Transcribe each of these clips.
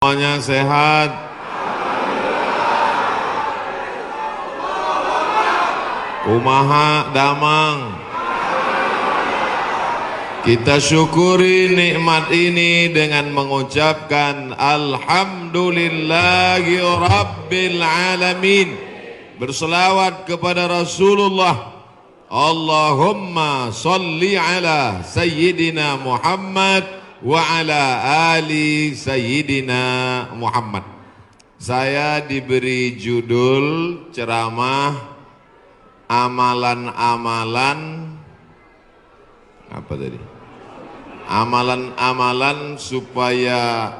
Semuanya sehat. Kumaha damang. Kita syukuri nikmat ini dengan mengucapkan Alhamdulillahi Rabbil Alamin. Berselawat kepada Rasulullah. Allahumma salli ala Sayyidina Muhammad wa ala ali Sayyidina Muhammad. Saya diberi judul ceramah amalan-amalan apa tadi? Amalan-amalan supaya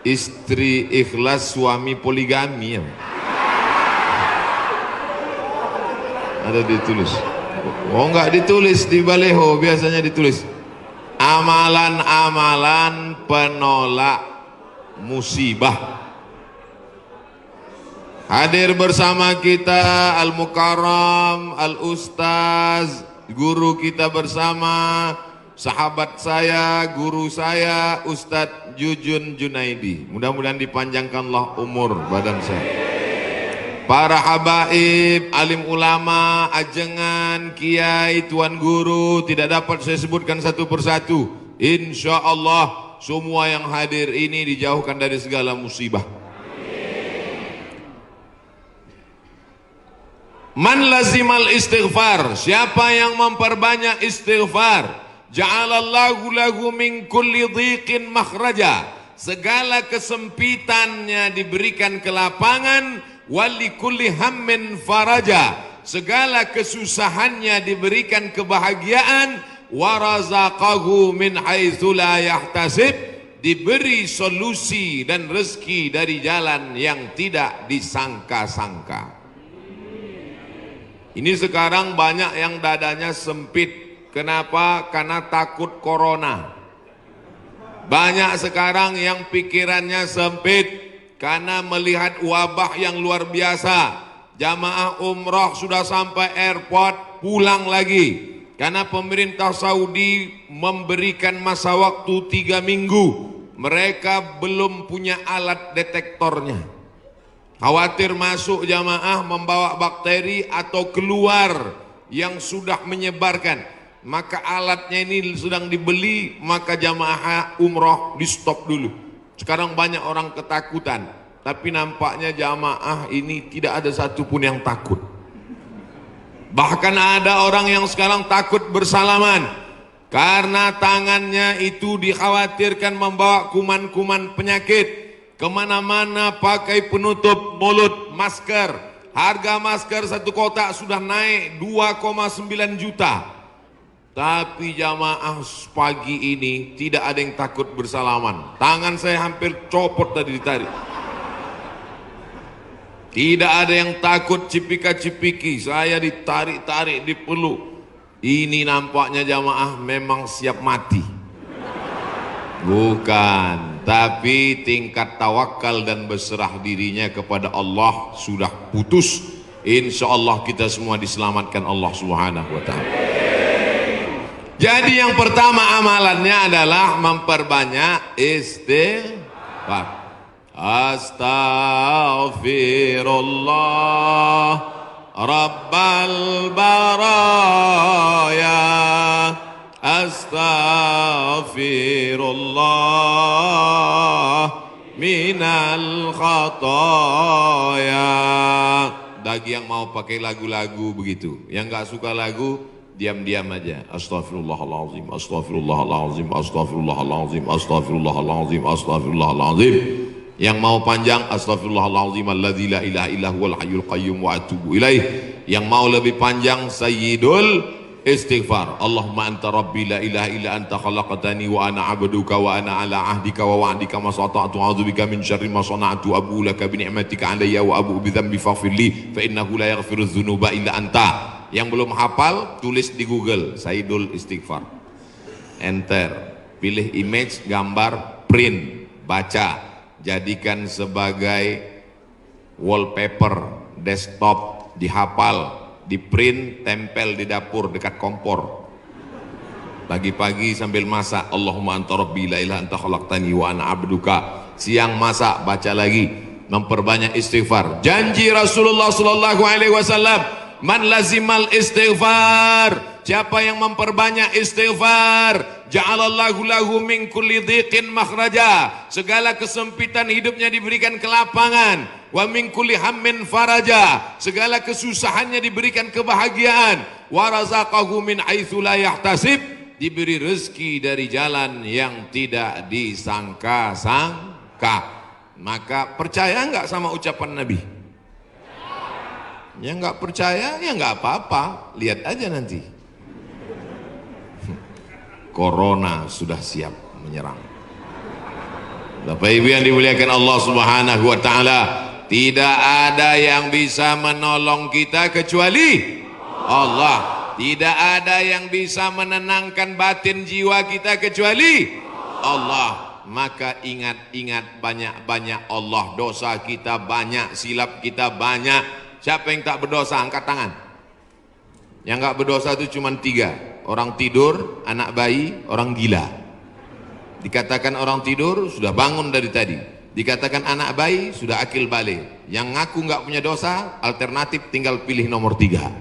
istri ikhlas, suami poligami ya. Ada ditulis. Oh enggak ditulis di baleho, biasanya ditulis amalan-amalan penolak musibah. Hadir bersama kita Al-Mukarram, Al-Ustaz, guru kita bersama, sahabat saya, guru saya, Ustadz Jujun Junaidi. Mudah-mudahan dipanjangkanlah umur badan saya. Para habaib, alim ulama, ajengan, kiai, tuan guru, tidak dapat saya sebutkan satu persatu. Insya Allah semua yang hadir ini dijauhkan dari segala musibah. Man lazimal istighfar, siapa yang memperbanyak istighfar, ja'alallahu lahu min kulli dhiqin makhraja, segala kesempitannya diberikan kelapangan, wali kulli hammin faraja, segala kesusahannya diberikan kebahagiaan, warazaqahu min haitsu la yahtasib, diberi solusi dan rezeki dari jalan yang tidak disangka-sangka. Ini sekarang banyak yang dadanya sempit. Kenapa? Karena takut corona. Banyak sekarang yang pikirannya sempit karena melihat wabah yang luar biasa. Jamaah umrah sudah sampai airport pulang lagi. Karena pemerintah Saudi memberikan masa waktu 3 minggu. Mereka belum punya alat detektornya. Khawatir masuk jamaah membawa bakteri atau keluar yang sudah menyebarkan. Maka alatnya ini sedang dibeli, maka jamaah umroh di stop dulu. Sekarang banyak orang ketakutan, tapi nampaknya jamaah ini tidak ada satupun yang takut. Bahkan ada orang yang sekarang takut bersalaman karena tangannya itu dikhawatirkan membawa kuman-kuman penyakit. Kemana-mana pakai penutup mulut, masker. Harga masker satu kotak sudah naik 2,9 juta. Tapi jamaah pagi ini tidak ada yang takut bersalaman. Tangan saya hampir copot tadi ditarik. Tidak ada yang takut cipika-cipiki. Saya ditarik-tarik, dipeluk. Ini nampaknya jamaah memang siap mati. Bukan, tapi tingkat tawakal dan berserah dirinya kepada Allah sudah putus. Insya Allah kita semua diselamatkan Allah Subhanahu wa Ta'ala. Jadi yang pertama amalannya adalah memperbanyak istighfar. Astaghfirullah Rabbal baraya, astaghfirullah minal khataya. Bagi yang mau pakai lagu-lagu begitu, yang gak suka lagu diam-diam aja. Astaghfirullahaladzim, astaghfirullahaladzim, astaghfirullahaladzim, astaghfirullahaladzim, astaghfirullahaladzim. Yang mau panjang, astaghfirullahaladzim alladzi la ilaha illa huwal hayyul qayyum wa atubu ilaih. Yang mau lebih panjang, sayyidul istighfar. Allahumma anta rabbi la ilaha illa anta khalaqtani wa ana abduka wa ana ala ahdika wa wa'dika ma sata'tu a'udzubika min syarri ma sana'tu abu laka bi ni'matika alayya wa abu bi dhanbi faghfirli fa innahu la yaghfiru dzunuba illa anta. Yang belum hafal tulis di Google Sayyidul Istighfar, enter, pilih image, gambar, print, baca, jadikan sebagai wallpaper desktop, dihafal, di print, tempel di dapur dekat kompor. Pagi-pagi sambil masak, Allahumma anta rabbi la ilaha anta khalaqtani wa ana abduka siang masak baca lagi, memperbanyak istighfar. Janji Rasulullah sallallahu alaihi wasallam, man lazimal istighfar, siapa yang memperbanyak istighfar, ja'alallahu lahu min kulli dhiqin makhraja, segala kesempitan hidupnya diberikan kelapangan, wa min kulli hammin faraja, segala kesusahannya diberikan kebahagiaan, wa razaqahu min haitsu la yahtasib, diberi rezeki dari jalan yang tidak disangka-sangka. Maka percaya enggak sama ucapan Nabi? Yang enggak percaya ya enggak apa-apa, lihat aja nanti. Corona sudah siap menyerang. Bapak Ibu yang dimuliakan Allah Subhanahu wa taala, tidak ada yang bisa menolong kita kecuali Allah. Tidak ada yang bisa menenangkan batin jiwa kita kecuali Allah. Maka ingat-ingat banyak-banyak Allah. Dosa kita banyak, silap kita banyak. Siapa yang tak berdosa angkat tangan. Yang enggak berdosa itu cuma 3. Orang tidur, anak bayi, orang gila. Dikatakan orang tidur sudah bangun dari tadi. Dikatakan anak bayi sudah akil balik. Yang ngaku enggak punya dosa, alternatif tinggal pilih nomor 3.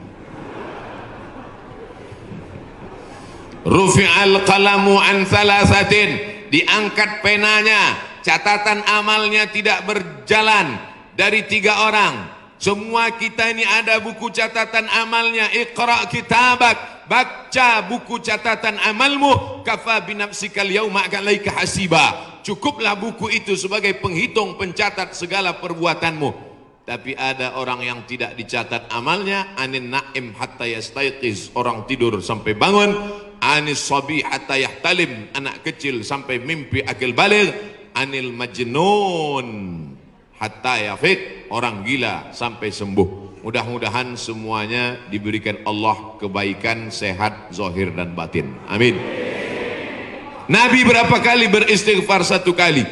Rufi'al qalamu an thalathatin, diangkat penanya, catatan amalnya tidak berjalan dari 3 orang. Semua kita ini ada buku catatan amalnya. Iqra kitabak, baca buku catatan amalmu, kafa binafsikal yauma alaika hasiba, cukuplah buku itu sebagai penghitung pencatat segala perbuatanmu. Tapi ada orang yang tidak dicatat amalnya, anin naim hatta yastayqiz, orang tidur sampai bangun, anis sabi hatta yahtalim, anak kecil sampai mimpi akil baligh, anil majnun hatta yafiq, orang gila sampai sembuh. Mudah-mudahan semuanya diberikan Allah kebaikan, sehat zahir dan batin. Amin. Nabi berapa kali beristighfar? 1 kali.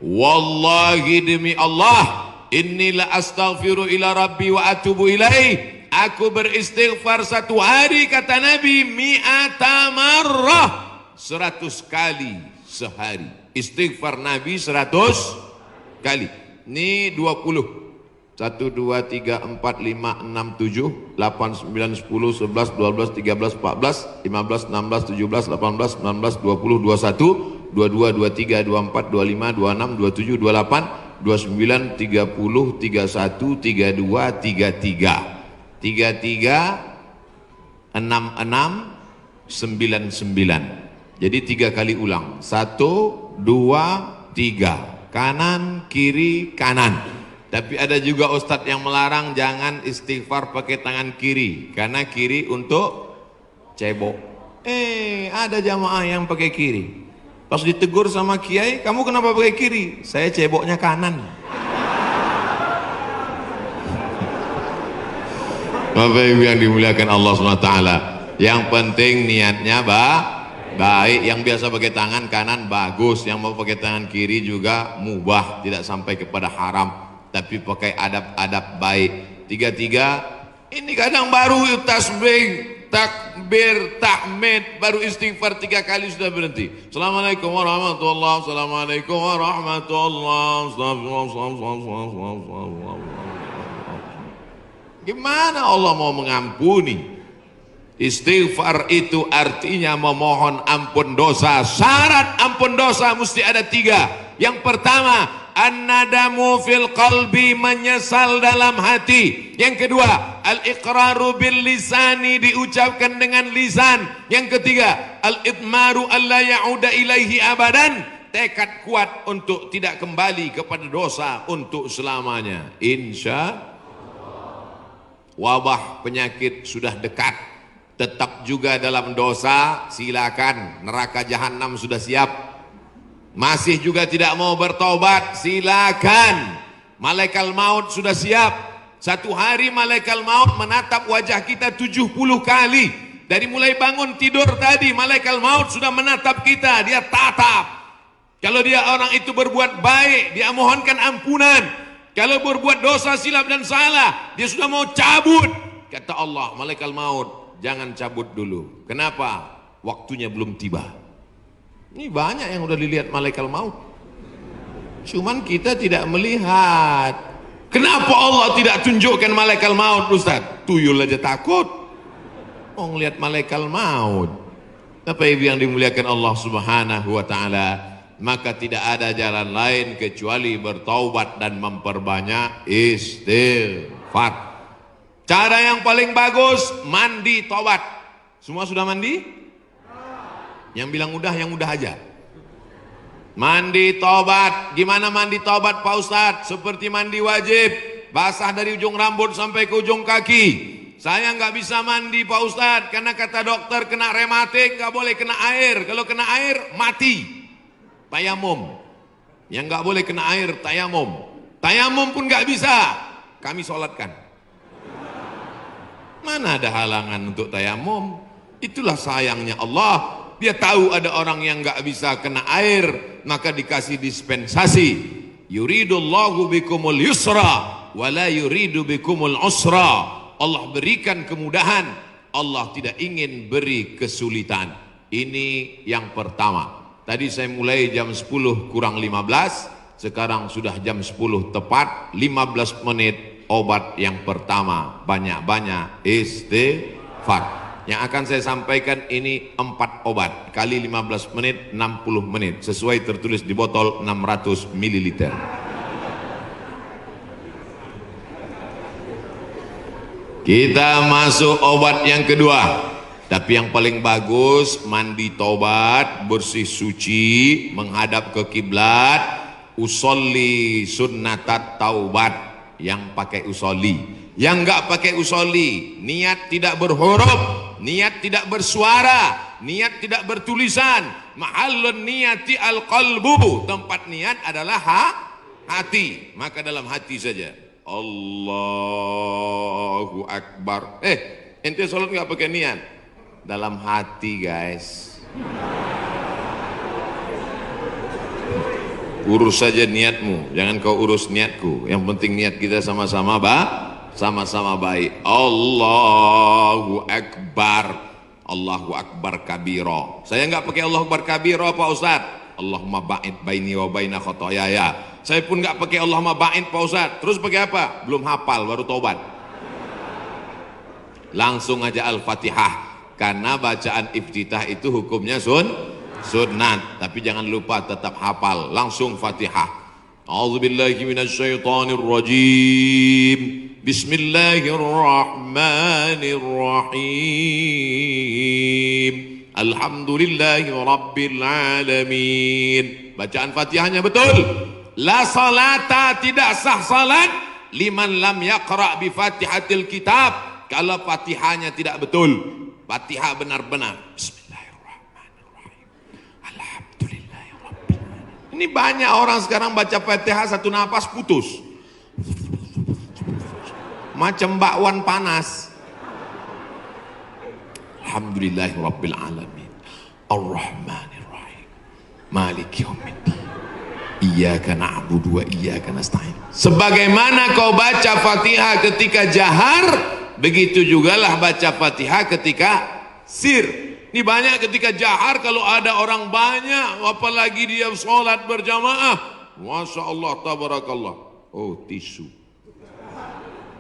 Wallahi demi Allah, inni la astaghfiru ila rabbi wa atubu ilaih, aku beristighfar 1 hari, kata Nabi, mi'ata marrah, 100 kali sehari. Istighfar Nabi 100 kali. Ini 20. 1, 2, 3, 4, 5, 6, 7, 8, 9, 10, 11, 12, 13, 14, 15, 16, 17, 18, 19, 20, 21, 22, 23, 24, 25, 26, 27, 28, 29, 30, 31, 32, 33. 33, 66, 99. Jadi 3 kali ulang. 1, 2, 3. Kanan, kiri, kanan. Tapi ada juga ustadz yang melarang jangan istighfar pakai tangan kiri, karena kiri untuk cebok. Ada jamaah yang pakai kiri. Pas ditegur sama kiai, kamu kenapa pakai kiri? Saya ceboknya kanan. Bapak Ibu yang dimuliakan Allah SWT, yang penting niatnya baik. Yang biasa pakai tangan kanan bagus, yang mau pakai tangan kiri juga mubah, tidak sampai kepada haram, tapi pakai adab-adab baik. 33, ini kadang baru tasbih, takbir, tahmid, baru istighfar 3 kali sudah berhenti. Assalamualaikum warahmatullahi wabarakatuh. Assalamualaikum warahmatullahi wabarakatuh. Gimana Allah mau mengampuni? Istighfar itu artinya memohon ampun dosa. Syarat ampun dosa mesti ada 3. Yang pertama, an-nadamu fil qalbi, menyesal dalam hati. Yang kedua, al-iqraru bil lisani, diucapkan dengan lisan. Yang ketiga, al-idmaru alla ya'uda ilaihi abadan, tekad kuat untuk tidak kembali kepada dosa untuk selamanya. Insya wabah penyakit sudah dekat, tetap juga dalam dosa, silakan, neraka jahanam sudah siap. Masih juga tidak mau bertobat, silakan, malaikat maut sudah siap. 1 hari malaikat maut menatap wajah kita 70 kali. Dari mulai bangun tidur tadi, malaikat maut sudah menatap kita, dia tatap. Kalau dia orang itu berbuat baik, dia mohonkan ampunan. Kalau berbuat dosa, silap dan salah, dia sudah mau cabut. Kata Allah, malaikat maut, jangan cabut dulu. Kenapa? Waktunya belum tiba. Ini banyak yang udah dilihat malaikat maut. Cuman kita tidak melihat. Kenapa Allah tidak tunjukkan malaikat maut, Ustaz? Tuyul aja takut. Oh, ngelihat malaikat maut. Apa yang dimuliakan Allah Subhanahu wa taala? Maka tidak ada jalan lain kecuali bertaubat dan memperbanyak istighfar. Cara yang paling bagus, mandi taubat. Semua sudah mandi? Yang bilang udah, yang udah aja. Mandi taubat. Gimana mandi taubat Pak Ustadz? Seperti mandi wajib, basah dari ujung rambut sampai ke ujung kaki. Saya nggak bisa mandi Pak Ustadz, karena kata dokter kena rematik, nggak boleh kena air. Kalau kena air, mati. Tayamum. Yang nggak boleh kena air, tayamum. Tayamum pun nggak bisa, kami sholatkan. Mana ada halangan untuk tayamum? Itulah sayangnya Allah. Dia tahu ada orang yang nggak bisa kena air, maka dikasih dispensasi. Yuridullahu bikumul yusra wa la yuridu bikumul usra. Allah berikan kemudahan, Allah tidak ingin beri kesulitan. Ini yang pertama. Tadi saya mulai jam 10 kurang 15, sekarang sudah jam 10 tepat, 15 menit. Obat yang pertama, banyak-banyak istighfar. Yang akan saya sampaikan ini 4 obat kali 15 menit, 60 menit, sesuai tertulis di botol 600 ml. Kita masuk obat yang kedua. Tapi yang paling bagus, mandi taubat, bersih suci, menghadap ke kiblat, usolli sunnatat taubat. Yang pakai usolli, yang enggak pakai usolli, niat tidak berhuruf, niat tidak bersuara, niat tidak bertulisan. Mahallun niyati al-qalbu, tempat niat adalah hati. Maka dalam hati saja Allahu Akbar. Ente sholat enggak pakai niat? Dalam hati guys. Urus saja niatmu, jangan kau urus niatku. Yang penting niat kita sama-sama baik. Allahu Akbar. Allahu Akbar kabiro. Saya enggak pakai Allahu Akbar kabiro Pak Ustaz. Allahumma ba'id baini wa baina khotoyaya. Saya pun enggak pakai Allahumma ba'id Pak Ustaz. Terus pakai apa? Belum hafal, baru taubat. Langsung aja Al-Fatihah. Karena bacaan iftitah itu hukumnya sunnat, tapi jangan lupa tetap hafal. Langsung Fatihah. A'udzubillahi minasyaitonir rajim. Bismillahirrahmanirrahim. Alhamdulillahi rabbil alamin. Bacaan Fatihahnya betul. La salata, tidak sah salat liman lam yaqra bi Fatihatil kitab. Kalau Fatihahnya tidak betul. Fatihah benar-benar. Ini banyak orang sekarang baca Fatihah satu napas putus. Macam bakwan panas. Alhamdulillahirabbil alamin. Ar-Rahmanir-Rahim. Maliki yaumiddin. Iyyaka na'budu wa iyyaka nasta'in. Sebagaimana kau baca Fatihah ketika jahar, begitu jugalah baca Fatihah ketika sir. Ini banyak ketika jahar, kalau ada orang banyak, apalagi dia sholat berjamaah, Masya Allah, tabarakallah. Oh, tisu.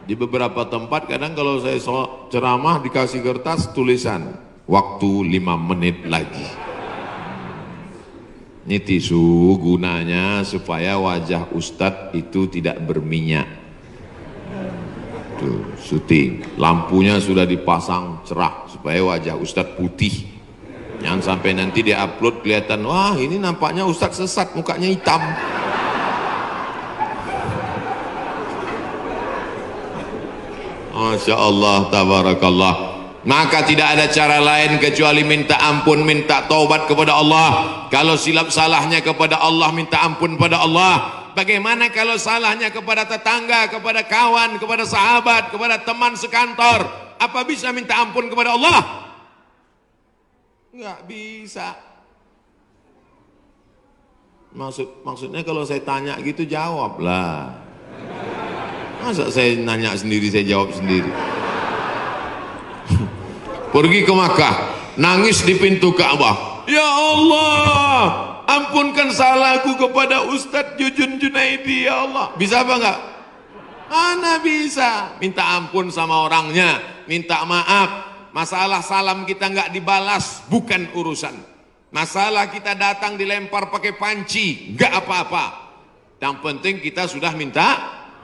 Di beberapa tempat kadang kalau saya ceramah dikasih kertas tulisan, waktu 5 menit lagi. Ini tisu gunanya supaya wajah Ustadz itu tidak berminyak. Tuh, syuting, lampunya sudah dipasang cerah supaya wajah Ustadz putih. Jangan sampai nanti dia upload kelihatan, wah ini nampaknya Ustadz sesat, mukanya hitam. Masya Allah, tabarakallah. Maka tidak ada cara lain kecuali minta ampun, minta taubat kepada Allah. Kalau silap salahnya kepada Allah, minta ampun pada Allah. Bagaimana kalau salahnya kepada tetangga, kepada kawan, kepada sahabat, kepada teman sekantor? Apa bisa minta ampun kepada Allah? Enggak bisa. Maksudnya kalau saya tanya gitu jawablah. Masa saya nanya sendiri, saya jawab sendiri. Pergi ke Makkah, nangis di pintu Ka'bah. Ya Allah, ampunkan salahku kepada Ustadz Jujun Junaidi ya Allah. Bisa apa enggak? Mana bisa. Minta ampun sama orangnya, minta maaf. Masalah salam kita enggak dibalas bukan urusan. Masalah kita datang dilempar pakai panci enggak apa-apa. Yang penting kita sudah minta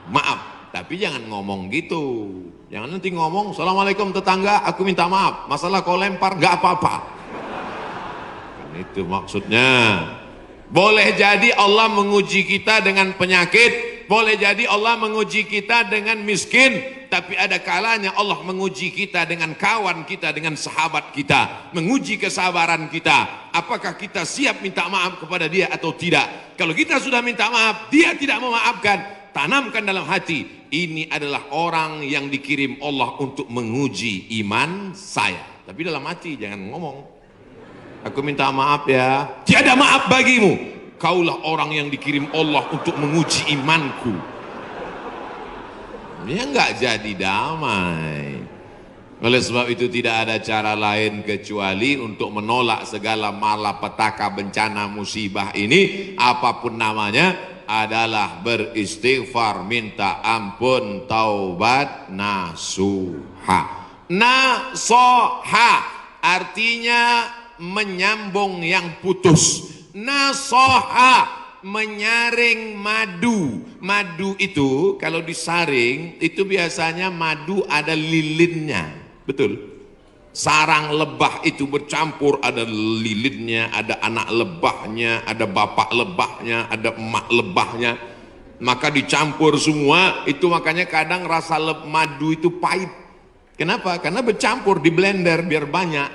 maaf. Tapi jangan ngomong gitu. Jangan nanti ngomong, Assalamualaikum tetangga, aku minta maaf. Masalah kau lempar, gak apa-apa. Itu maksudnya. Boleh jadi Allah menguji kita dengan penyakit. Boleh jadi Allah menguji kita dengan miskin. Tapi ada kalanya Allah menguji kita dengan kawan kita, dengan sahabat kita. Menguji kesabaran kita. Apakah kita siap minta maaf kepada dia atau tidak? Kalau kita sudah minta maaf, dia tidak memaafkan. Tanamkan dalam hati, ini adalah orang yang dikirim Allah untuk menguji iman saya. Tapi dalam hati jangan ngomong, aku minta maaf ya, tiada maaf bagimu. Kaulah orang yang dikirim Allah untuk menguji imanku. Dia enggak jadi damai. Oleh sebab itu tidak ada cara lain kecuali untuk menolak segala malapetaka, bencana, musibah ini, apapun namanya, adalah beristighfar, minta ampun, taubat, nasuha. Nasoha artinya menyambung yang putus. Nasoha menyaring madu. Madu itu kalau disaring itu biasanya madu ada lilinnya, betul? Sarang lebah itu bercampur, ada lilinnya, ada anak lebahnya, ada bapak lebahnya, ada emak lebahnya. Maka dicampur semua, itu makanya kadang rasa madu itu pahit. Kenapa? Karena bercampur, di blender biar banyak.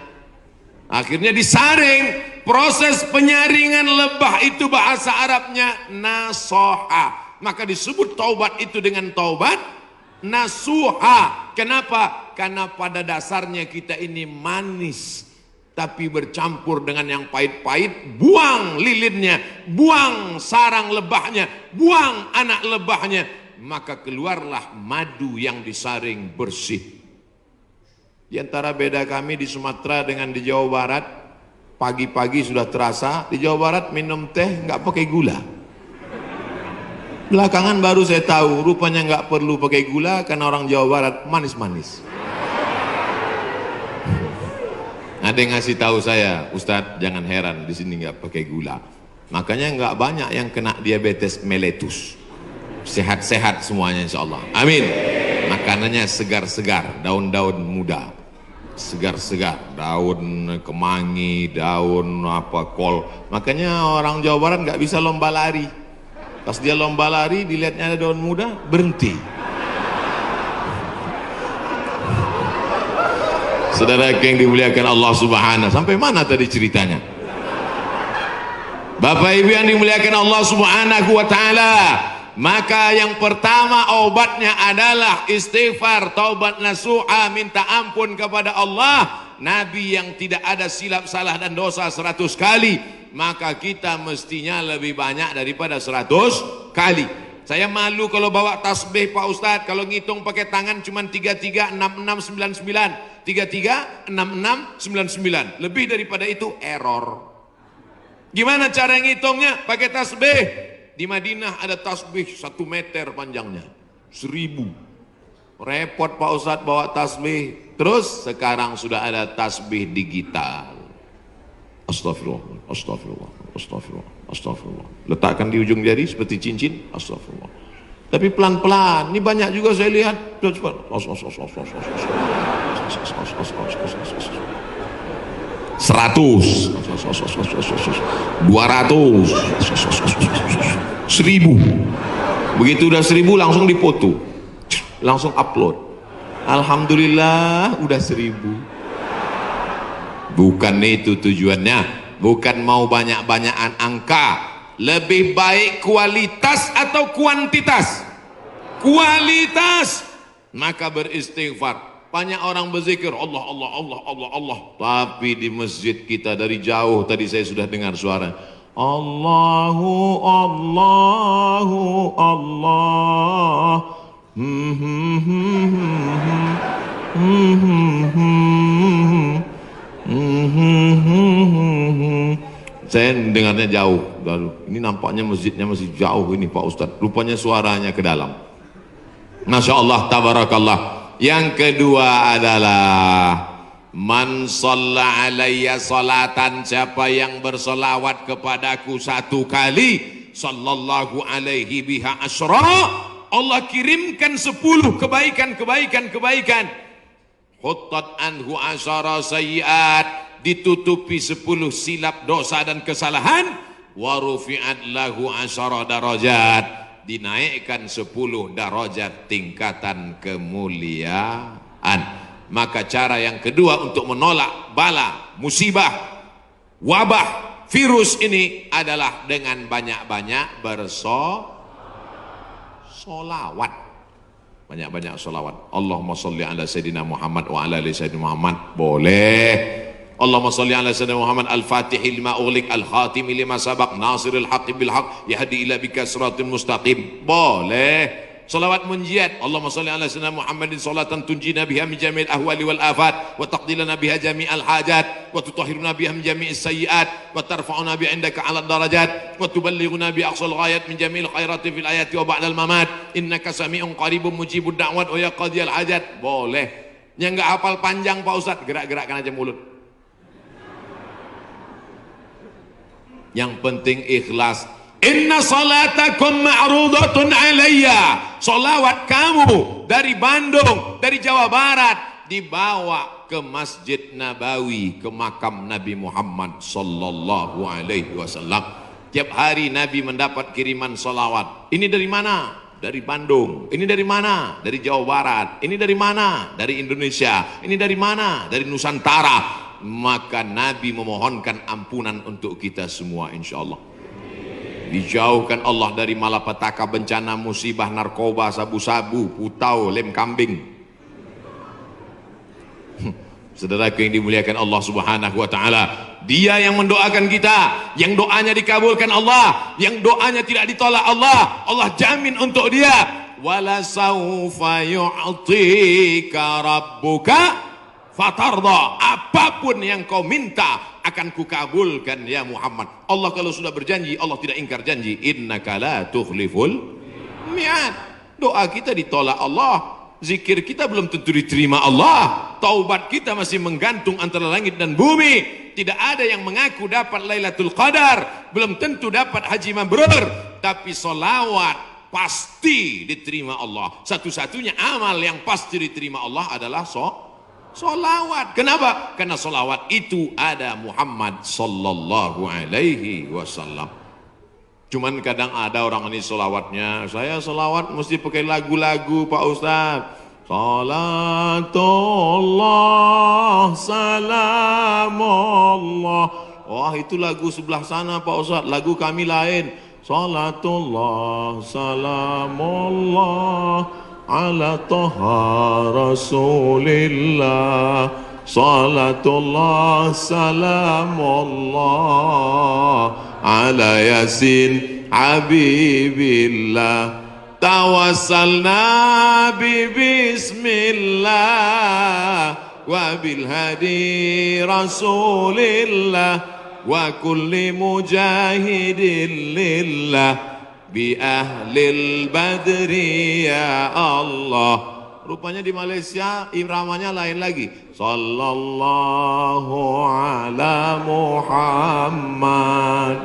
Akhirnya disaring. Proses penyaringan lebah itu bahasa Arabnya nasoha. Maka disebut taubat itu dengan taubat nasuha. Kenapa? Karena pada dasarnya kita ini manis, tapi bercampur dengan yang pahit-pahit. Buang lilinnya, buang sarang lebahnya, buang anak lebahnya, maka keluarlah madu yang disaring bersih. Di antara beda kami di Sumatera dengan di Jawa Barat, pagi-pagi sudah terasa. Di Jawa Barat minum teh nggak pakai gula. Belakangan baru saya tahu, rupanya nggak perlu pakai gula karena orang Jawa Barat manis-manis. Ada yang ngasih tahu saya, Ustadz jangan heran di sini nggak pakai gula. Makanya nggak banyak yang kena diabetes mellitus. Sehat-sehat semuanya insya Allah. Amin. Makanannya segar-segar, daun-daun muda, segar-segar, daun kemangi, daun apa kol. Makanya orang Jawa Barat nggak bisa lomba lari. Pas dia lomba lari, dilihatnya ada daun muda, berhenti. Saudara yang dimuliakan Allah Subhanahu, sampai mana tadi ceritanya? Bapak Ibu yang dimuliakan Allah Subhanahu wa taala, maka yang pertama obatnya adalah istighfar, taubat nasuha, minta ampun kepada Allah. Nabi yang tidak ada silap salah dan dosa 100 kali, maka kita mestinya lebih banyak daripada 100 kali. Saya malu kalau bawa tasbih Pak Ustadz, kalau ngitung pakai tangan cuma 336699, 336699, lebih daripada itu error. Gimana cara ngitungnya? Pakai tasbih. Di Madinah ada tasbih 1 meter panjangnya, 1000. Repot Pak Ustadz bawa tasbih. Terus sekarang sudah ada tasbih digital. Astagfirullah, astagfirullah, astagfirullah, astagfirullah. Letakkan di ujung jari seperti cincin, astagfirullah. Tapi pelan-pelan. Ini banyak juga saya lihat. 100, 200, 1000. Begitu udah 1000 langsung dipoto, langsung upload. Alhamdulillah udah 1000. Bukan itu tujuannya, bukan mau banyak-banyakan angka. Lebih baik kualitas atau kuantitas? Kualitas. Maka beristighfar. Banyak orang berzikir Allah, Allah, Allah, Allah, Allah. Tapi di masjid kita dari jauh tadi saya sudah dengar suara Allahu, Allahu, Allah. Saya dengarnya jauh. Lalu ini nampaknya masjidnya masih jauh ini Pak Ustadz. Rupanya suaranya ke dalam. Masya Allah, tabarakallah. Yang kedua adalah man shalla alayya salatan, siapa yang bersolawat kepadaku satu kali, sallallahu alaihi biha asyra, Allah kirimkan 10 kebaikan. Huttat anhu asyara sayyiat, ditutupi 10 silap dosa dan kesalahan. Wa rufi'at lahu asyara darajat, dinaikkan 10 darajat tingkatan kemuliaan. Maka cara yang kedua untuk menolak bala, musibah, wabah, virus ini adalah dengan banyak-banyak bersolawat. Banyak-banyak solawat. Allahumma salli ala Sayyidina Muhammad wa ala ali Sayyidina Muhammad. Boleh. Allahumma salli ala Sayyidina Muhammad al-Fatihil lima ughliq al-Khatimi lima sabaq nasiril haqqi bil haqq yahdi ila bika siratal mustaqim. Boleh. Salawat munjiat. Allahumma salli ala Sayyidina Muhammadin salatan tunjina biha min jami'il ahwali wal afat wa taqdilana biha jami'al hajat wa tutahhiruna biha min jami'is sayyiat wa tarfa'una bi 'indaka 'ala darajat wa tuballighuna bi aqsal ghayat min jami'il khairati fil ayati wa ba'dal mamat innaka sami'un qaribun mujibud da'wat wa ya qadiyal hajat. Boleh. Yang enggak hafal panjang Pak Ustaz, gerak-gerakkan aja mulut. Yang penting ikhlas. Inna salatakum ma'rudatun alayya, salawat kamu dari Bandung, dari Jawa Barat dibawa ke Masjid Nabawi, ke makam Nabi Muhammad sallallahu alaihi wasallam. Tiap hari Nabi mendapat kiriman salawat. Ini dari mana? Dari Bandung. Ini dari mana? Dari Jawa Barat. Ini dari mana? Dari Indonesia. Ini dari mana? Dari Nusantara. Maka Nabi memohonkan ampunan untuk kita semua insyaallah. Dijauhkan Allah dari malapetaka, bencana, musibah, narkoba, sabu-sabu, putau, lem kambing. Saudaraku yang dimuliakan Allah Subhanahu wa taala, Dia yang mendoakan kita, yang doanya dikabulkan Allah, yang doanya tidak ditolak Allah, Allah jamin untuk dia. Wala saufa yu'tika rabbuka fatarda, apapun yang kau minta akan kukabulkan ya Muhammad. Allah kalau sudah berjanji, Allah tidak ingkar janji. Innaka la tukhliful mi'ad. Doa kita ditolak Allah, zikir kita belum tentu diterima Allah, taubat kita masih menggantung antara langit dan bumi. Tidak ada yang mengaku dapat Lailatul Qadar, belum tentu dapat haji mabrur, tapi solawat pasti diterima Allah. Satu-satunya amal yang pasti diterima Allah adalah solawat. Kenapa? Karena solawat itu ada Muhammad sallallahu alaihi wasallam. Cuman kadang ada orang ini solawatnya, saya solawat mesti pakai lagu-lagu Pak Ustaz. Salatullah salamullah. Wah, itu lagu sebelah sana Pak Ustaz, lagu kami lain. Salatullah salamullah ala taha rasulillah, salatullah salamullah ala yasin habibillah, tawassalna bi bismillah wa bil hadi rasulillah wa kulli mujahidin lillah bi ahlil badri ya Allah. Rupanya di Malaysia iramanya lain lagi. Sallallahu ala Muhammad,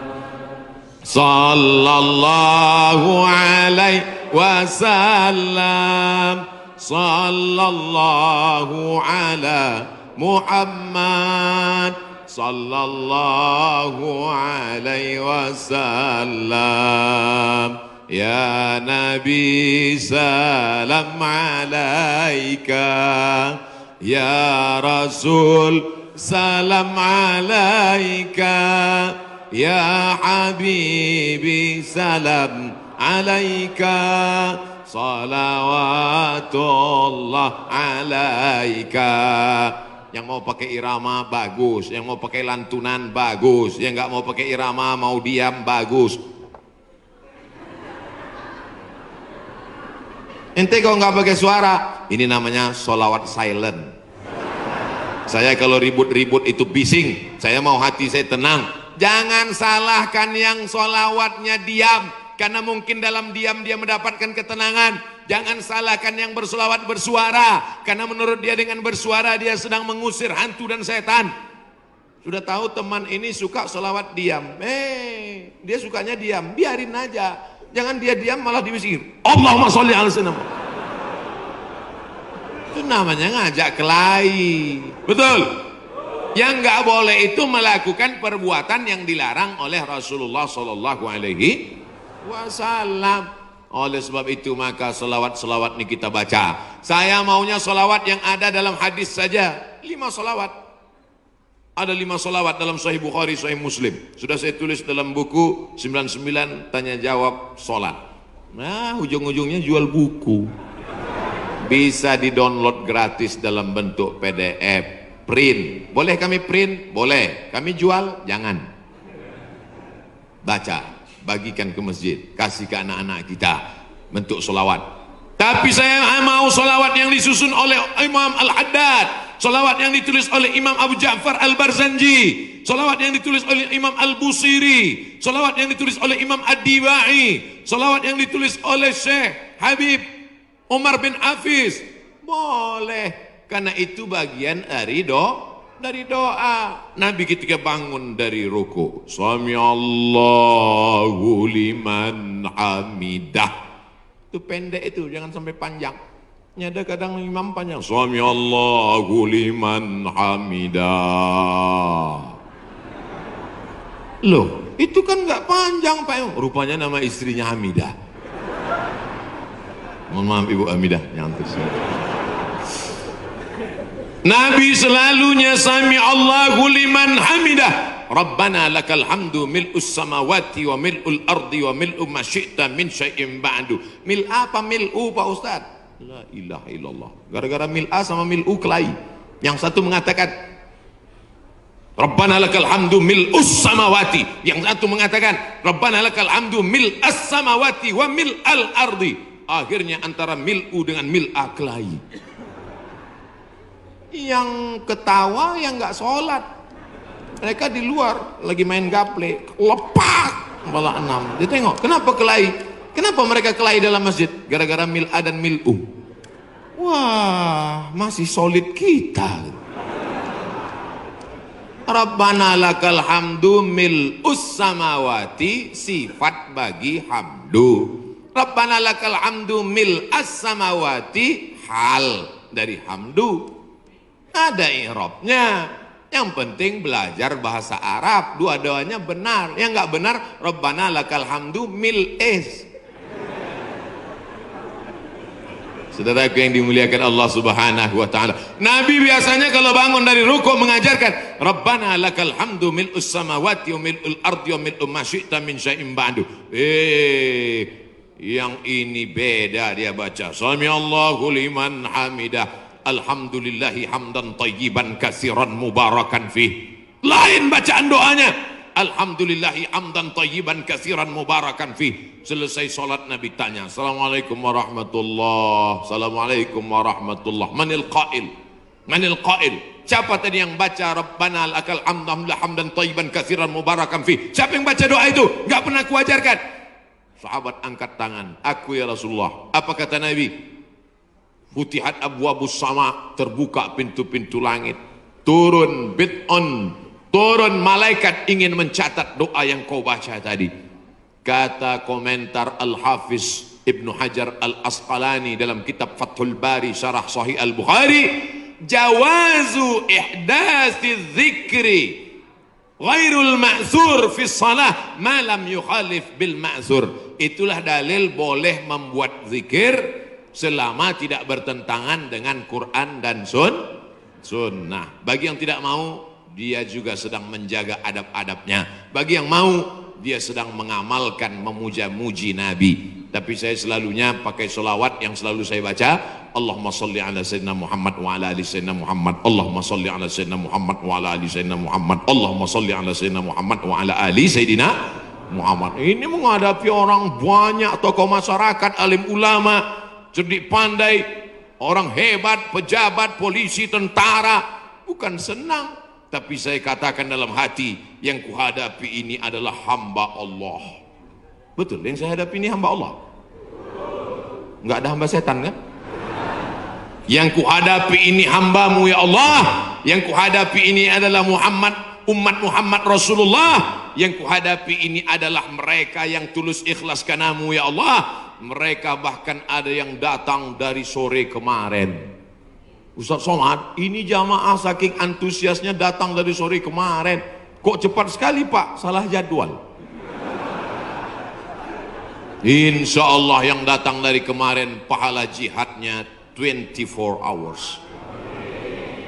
sallallahu alaihi wasallam, sallallahu ala Muhammad, sallallahu alaihi wasallam. Ya Nabi salam alaika, ya Rasul salam alaika, ya Habibi salam alaika, salawatullah alaika. Yang mau pakai irama bagus, yang mau pakai lantunan bagus, yang nggak mau pakai irama mau diam bagus. Ente kalau nggak pakai suara, ini namanya solawat silent. Saya kalau ribut-ribut itu bising, saya mau hati saya tenang, Jangan salahkan yang solawatnya diam, karena mungkin dalam diam dia mendapatkan ketenangan. Jangan salahkan yang bersolawat bersuara, karena menurut dia dengan bersuara dia sedang mengusir hantu dan setan. Sudah tahu teman ini suka solawat diam, dia sukanya diam, biarin aja. Jangan dia diam malah diusir. Allahumma sholli ala sayyidina. Itu namanya ngajak kelahi. Betul? Yang nggak boleh itu melakukan perbuatan yang dilarang oleh Rasulullah Sallallahu Alaihi Wasallam. Oleh sebab itu maka selawat-selawat ini kita baca. Saya maunya selawat yang ada dalam hadis saja. 5 selawat. Ada 5 selawat dalam Sahih Bukhari, Sahih Muslim. Sudah saya tulis dalam buku 99 tanya jawab solat. Nah, ujung-ujungnya jual buku. Bisa di-download gratis dalam bentuk PDF. Print. Boleh kami print? Boleh. Kami jual? Jangan. Baca. Bagikan ke masjid. Kasih ke anak-anak kita. Bentuk selawat. Tapi saya mau selawat yang disusun oleh Imam Al-Haddad. Salawat yang ditulis oleh Imam Abu Ja'far Al-Barzanji, salawat yang ditulis oleh Imam Al-Busiri, salawat yang ditulis oleh Imam Ad-Dibai, salawat yang ditulis oleh Syekh Habib Umar bin Hafiz. Boleh, karena itu bagian dari doa. Nabi ketika bangun dari ruku, Sami Allahu liman hamidah. Itu pendek itu, jangan sampai panjang. Ada kadang imam panjang, Sami Allahu liman hamidah. Loh, itu kan nggak panjang Pak. Rupanya nama istrinya Hamidah. Mohon maaf Ibu Hamidah, nyantuk sih. Nabi selalunya Sami Allahu liman hamidah. Rabbana lakal hamdu mil'us samawati wa mil'ul ardi wa mil'u ma syi'ta min syai'in ba'du. Mil apa mil'u Pak Ustaz? La ilaha illallah. Gara-gara mil'a sama mil'u kelahi. Yang satu mengatakan Rabbana lakal hamdu mil'us samawati. Yang satu mengatakan Rabbana lakal hamdu mil'as samawati wa mil'al ardi. Akhirnya antara mil'u dengan mil'a kelahi. Yang ketawa yang nggak sholat. Mereka di luar lagi main gaple, lepak malah 6. Dia tengok, kenapa kelahi? Kenapa mereka kelahi dalam masjid? Gara-gara mil'a dan mil'u. Wah, masih solid kita. Rabbana lakal hamdu mil'us samawati, sifat bagi hamdu. Rabbana lakal hamdu mil'as samawati, hal dari hamdu. Ada i'rabnya. Yang penting belajar bahasa Arab. Dua-duanya benar. Yang nggak benar, Rabbana lakal hamdu mil'is. Saudaraku yang dimuliakan Allah Subhanahu wa taala. Nabi biasanya kalau bangun dari rukuk mengajarkan Rabbana lakal hamdu mil'us samawati wa mil'ul ardi wa mil'u ma syi'ta min syai'in ba'du. Yang ini beda dia baca. Sami Allahu liman hamidah. Alhamdulillahi hamdan tayyiban katsiran mubarakan fih. Lain bacaan doanya. Alhamdulillahi hamdan tayyiban katsiran mubarakan fih. Selesai sholat Nabi tanya, Assalamualaikum warahmatullah. Assalamualaikum warahmatullah. Manil qail? Manil qail? Siapa tadi yang baca Rabbana lakal hamdan tayyiban katsiran mubarakan fih? Siapa yang baca doa itu? Enggak pernah kuajarkan. Sahabat angkat tangan. Aku ya Rasulullah. Apa kata Nabi? Futihat abwabus sama, terbuka pintu-pintu langit. Turun bid'un, turun malaikat ingin mencatat doa yang kau baca tadi. Kata komentar Al-Hafiz Ibnu Hajar Al-Asqalani dalam kitab Fathul Bari Syarah Sahih Al-Bukhari, jawazu ihdasi dzikri ghairul ma'zur fi shalah ma lam yukhalif bil ma'zur. Itulah dalil boleh membuat zikir selama tidak bertentangan dengan Quran dan sunnah. Bagi yang tidak mau, dia juga sedang menjaga adab-adabnya. Bagi yang mau, dia sedang mengamalkan memuja-muji Nabi. Tapi saya selalunya pakai sholawat yang selalu saya baca. Allahumma salli ala sayyidina Muhammad wa ala ali sayyidina Muhammad. Allahumma salli ala sayyidina Muhammad wa ala ali sayyidina Muhammad. Allahumma salli ala sayyidina Muhammad wa ala ali sayyidina Muhammad. Ini menghadapi orang banyak, tokoh masyarakat, alim ulama, cerdik pandai, orang hebat, pejabat, polisi, tentara. Bukan senang. Tapi saya katakan dalam hati, yang kuhadapi ini adalah hamba Allah. Betul, yang saya hadapi ini hamba Allah. Enggak ada hamba setan kan? Yang kuhadapi ini hambamu ya Allah. Yang kuhadapi ini adalah umat Muhammad Rasulullah. Yang kuhadapi ini adalah mereka yang tulus ikhlas karenamu ya Allah. Mereka bahkan ada yang datang dari sore kemarin. Ustaz Somad, ini jamaah saking antusiasnya datang dari sore kemarin. Kok cepat sekali Pak? Salah jadwal. Insya Allah yang datang dari kemarin pahala jihadnya 24 hours.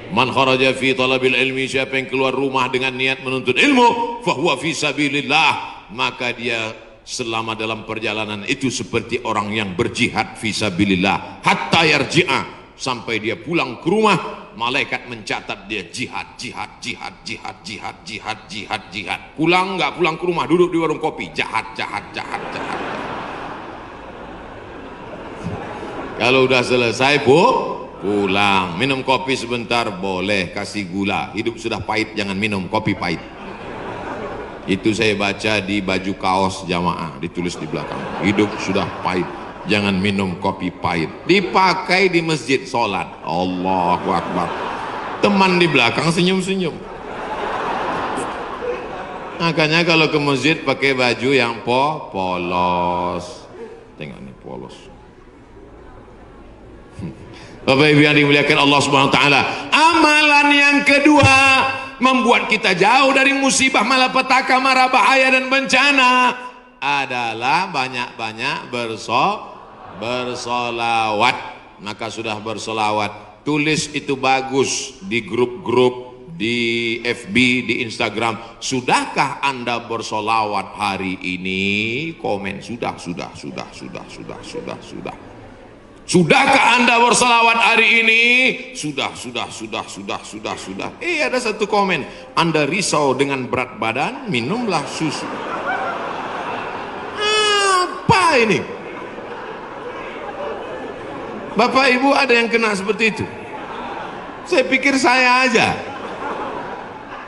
Man kharaja fi talabil ilmi, siapa yang keluar rumah dengan niat menuntut ilmu, fahuwa fi sabilillah, maka dia selama dalam perjalanan itu seperti orang yang berjihad fi sabilillah hatta yarji'a, sampai dia pulang ke rumah, malaikat mencatat dia jihad. Pulang nggak pulang ke rumah, duduk di warung kopi, jahat. Kalau udah selesai pulang, minum kopi sebentar boleh, kasih gula. Hidup sudah pahit, jangan minum kopi pahit. Itu saya baca di baju kaos jamaah, ditulis di belakang. Hidup sudah pahit, jangan minum kopi pahit. Dipakai di masjid sholat. Allahu Akbar. Teman di belakang senyum-senyum. Makanya kalau ke masjid pakai baju yang polos. Tengok nih polos. Bapak Ibu yang dimuliakan Allah Subhanahu wa taala, amalan yang kedua membuat kita jauh dari musibah, malapetaka, mara bahaya dan bencana adalah banyak-banyak bersolawat. Maka sudah bersolawat, tulis itu bagus di grup-grup, di FB, di Instagram. Sudahkah Anda bersolawat hari ini? Komen sudah. Sudahkah Anda berselawat hari ini? Sudah. Ada satu komen, Anda risau dengan berat badan, minumlah susu. Apa ini? Bapak Ibu ada yang kena seperti itu? Saya pikir saya aja.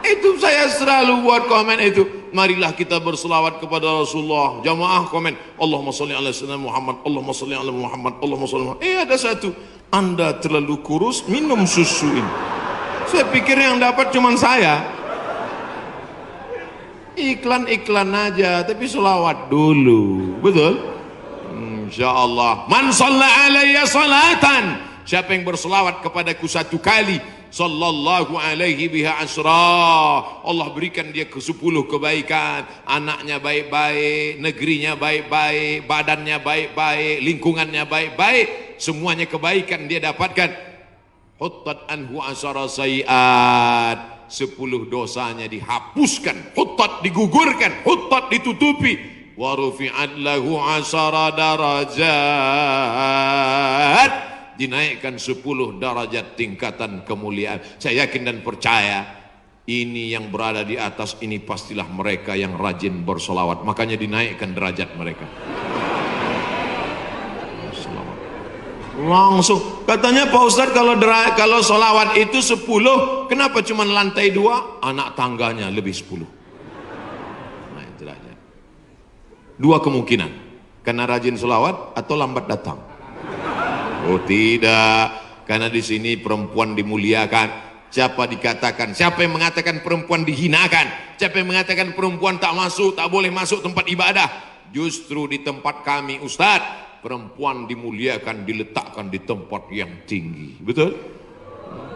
Itu saya selalu buat komen itu. Marilah kita berselawat kepada Rasulullah. Jamaah komen, Allahumma sholli ala sayyidina Muhammad, Allahumma sholli ala Muhammad, Allahumma sholli ala Muhammad. Ada satu, Anda terlalu kurus, minum susu ini. Saya pikir yang dapat cuma saya. Iklan-iklan aja, tapi selawat dulu. Betul? Insyaallah. Man shalla alayya salatan, siapa yang berselawat kepadaku satu kali, sallallahu alaihi biha asra, Allah berikan dia ke 10 kebaikan. Anaknya baik-baik, negerinya baik-baik, badannya baik-baik, lingkungannya baik-baik, semuanya kebaikan dia dapatkan. Huttat anhu asara sayiat, 10 dosanya dihapuskan. Huttat digugurkan, huttat ditutupi. Wa rufi'at lahu asara darajat, dinaikkan 10 derajat tingkatan kemuliaan. Saya yakin dan percaya ini yang berada di atas ini pastilah mereka yang rajin bersolawat, makanya dinaikkan derajat mereka. Langsung katanya Pak Ustadz, kalau solawat itu 10, kenapa cuma lantai 2? Anak tangganya lebih 10. Nah itu aja. 2 kemungkinan, karena rajin solawat atau lambat datang. Oh tidak, karena di sini perempuan dimuliakan. Siapa yang mengatakan perempuan dihinakan? Siapa yang mengatakan perempuan tak boleh masuk tempat ibadah? Justru di tempat kami Ustadz, perempuan dimuliakan, diletakkan di tempat yang tinggi. Betul?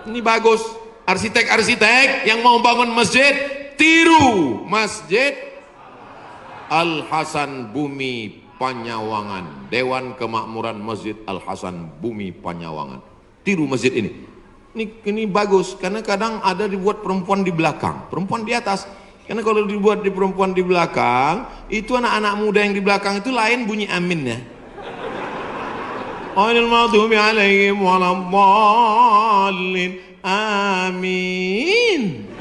Ini bagus. Arsitek-arsitek yang mau bangun masjid, tiru Masjid Al-Hasan Bumi Panyawangan, Dewan Kemakmuran Masjid Al-Hasan Bumi Panyawangan. Tiru masjid ini. Ini bagus, karena kadang ada dibuat perempuan di belakang, perempuan di atas. Karena kalau dibuat di perempuan di belakang, itu anak-anak muda yang di belakang itu lain bunyi aminnya. Ghairil maghdubi alaihim waladdallin. Amin.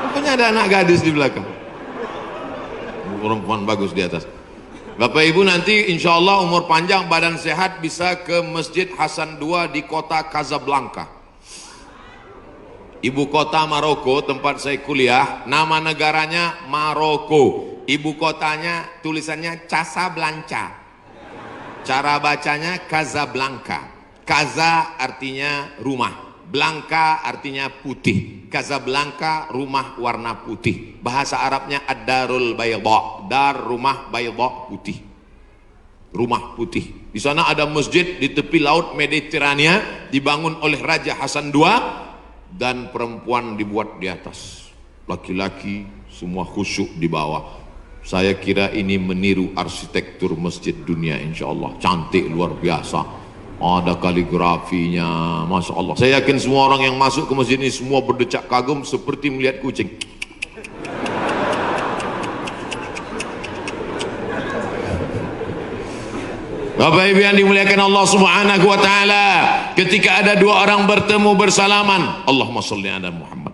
Rupanya ada anak gadis di belakang. Perempuan bagus di atas. Bapak Ibu nanti insya Allah umur panjang, badan sehat, bisa ke Masjid Hasan II di kota Casablanca. Ibu kota Maroko tempat saya kuliah, nama negaranya Maroko. Ibu kotanya tulisannya Casablanca. Cara bacanya Casablanca. Casa artinya rumah, Blanca artinya putih. Casablanca rumah warna putih. Bahasa Arabnya ad-darul bayda, dar rumah bayda putih. Rumah putih. Di sana ada masjid di tepi laut Mediterania dibangun oleh Raja Hasan II dan perempuan dibuat di atas. Laki-laki semua khusyuk di bawah. Saya kira ini meniru arsitektur masjid dunia, insya Allah. Cantik luar biasa. Ada kaligrafinya, Masya Allah. Saya yakin semua orang yang masuk ke masjid ini semua berdecak kagum seperti melihat kucing. Bapak Ibu yang dimuliakan Allah Subhanahu wa taala, ketika ada dua orang bertemu bersalaman, Allahumma sholli ala Muhammad.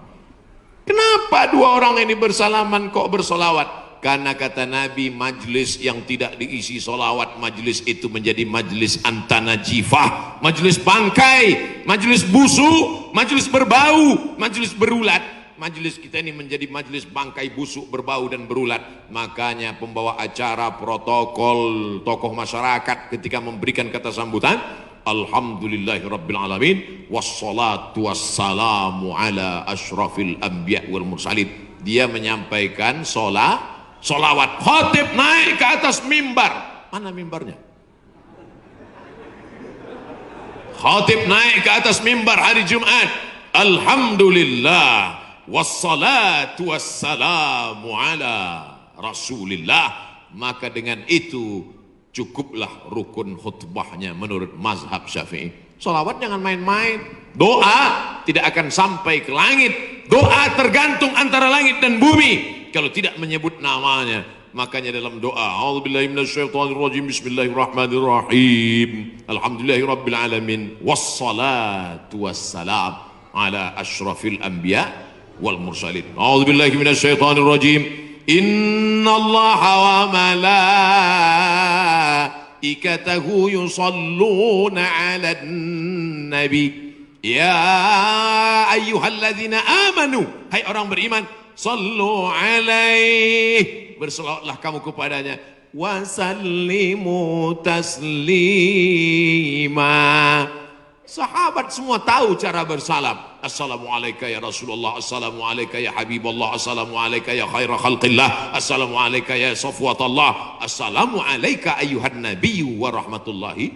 Kenapa dua orang ini bersalaman kok bersolawat? Karena kata Nabi, majlis yang tidak diisi solawat, majlis itu menjadi majlis antanajifah, majlis bangkai, majlis busuk, majlis berbau, majlis berulat. Majlis kita ini menjadi majlis bangkai, busuk, berbau dan berulat. Makanya pembawa acara, protokol, tokoh masyarakat ketika memberikan kata sambutan, alhamdulillahirabbil alamin wassalatu wassalamu ala asyrafil anbiya wal mursalin. Dia menyampaikan solawat. Khatib naik ke atas mimbar. Mana mimbarnya? Khatib naik ke atas mimbar hari Jumat. Alhamdulillah wassalatu wassalamu ala rasulillah. Maka dengan itu cukuplah rukun khutbahnya menurut mazhab Syafi'i. Salawat jangan main-main. Doa tidak akan sampai ke langit. Doa tergantung antara langit dan bumi kalau tidak menyebut namanya. Makanya dalam doa, a'udzubillahi minasyaitonirrajim, bismillahirrahmanirrahim, alhamdulillahirabbil alamin, wassalatu wassalam ala asyrafil anbiya wal mursalin. A'udzubillahi minasyaitonirrajim, innallaha wa malaikatahu yusalluna 'alan nabi ya ayyuhalladzina amanu, hai orang beriman, sallu alaih, berselawatlah kamu kepadanya, wasallimu taslima. Sahabat semua tahu cara bersalam. Assalamualaikum ya Rasulullah, assalamualaikum ya Habibullah, assalamualaikum ya khaira khalqillah, assalamualaikum ya safwatallah, assalamualaikum ayyuhan nabiyyu wa rahmatullahi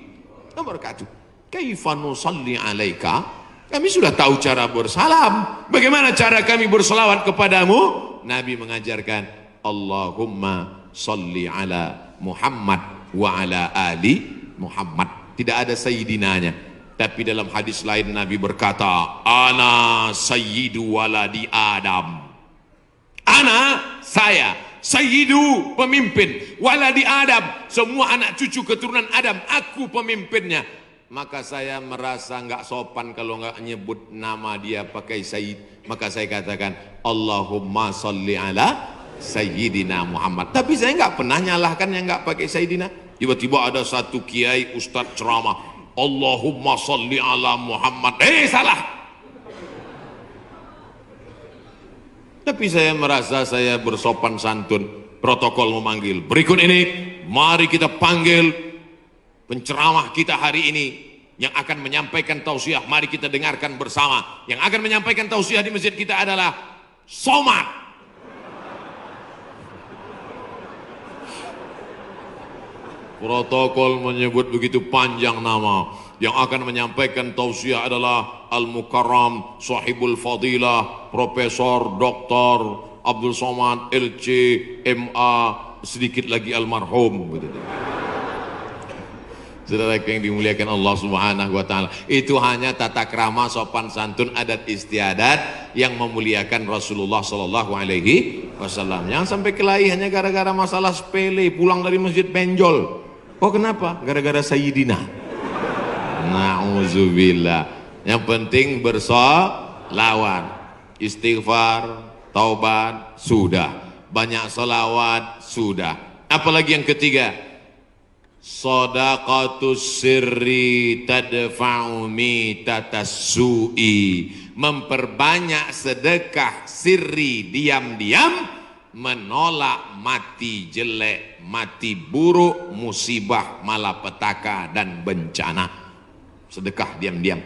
wa barakatuh. Kaifa nusalli alaika? Kami sudah tahu cara bersalam. Bagaimana cara kami berselawat kepadamu? Nabi mengajarkan, Allahumma salli ala Muhammad wa ala ali Muhammad. Tidak ada sayyidinanya. Tapi dalam hadis lain Nabi berkata, ana sayyidu waladi Adam. Ana, saya, sayyidu, pemimpin, waladi Adam, semua anak cucu keturunan Adam, aku pemimpinnya. Maka saya merasa nggak sopan kalau nggak nyebut nama dia pakai Sayyid. Maka saya katakan, Allahumma salli ala Sayyidina Muhammad. Tapi saya nggak pernah nyalahkan yang nggak pakai Sayyidina. Tiba-tiba ada satu kiai ustadz ceramah, Allahumma salli ala Muhammad. Salah. Tapi saya merasa saya bersopan santun. Protokol memanggil. Berikut ini, mari kita panggil penceramah kita hari ini yang akan menyampaikan tausiah. Mari kita dengarkan bersama. Yang akan menyampaikan tausiah di masjid kita adalah Somad. Protokol menyebut begitu panjang nama. Yang akan menyampaikan tausiah adalah Al-Mukarram Sahibul Fadilah Profesor Dr. Abdul Somad LC MA, sedikit lagi almarhum. Saudara yang dimuliakan Allah Subhanahu wa taala, itu hanya tata krama sopan santun adat istiadat yang memuliakan Rasulullah sallallahu alaihi wasallam. Jangan sampai kelahi hanya gara-gara masalah sepele, pulang dari masjid benjol. Oh kenapa? Gara-gara Sayyidina. Nauzubillah. Yang penting bersolawat, istighfar, taubat, sudah. Banyak solawat, sudah. Apalagi yang ketiga, Shadaqatus sirri tadfa'u mitatas su'i. Memperbanyak sedekah sirri diam-diam menolak mati jelek, mati buruk, musibah, malapetaka dan bencana. Sedekah diam-diam.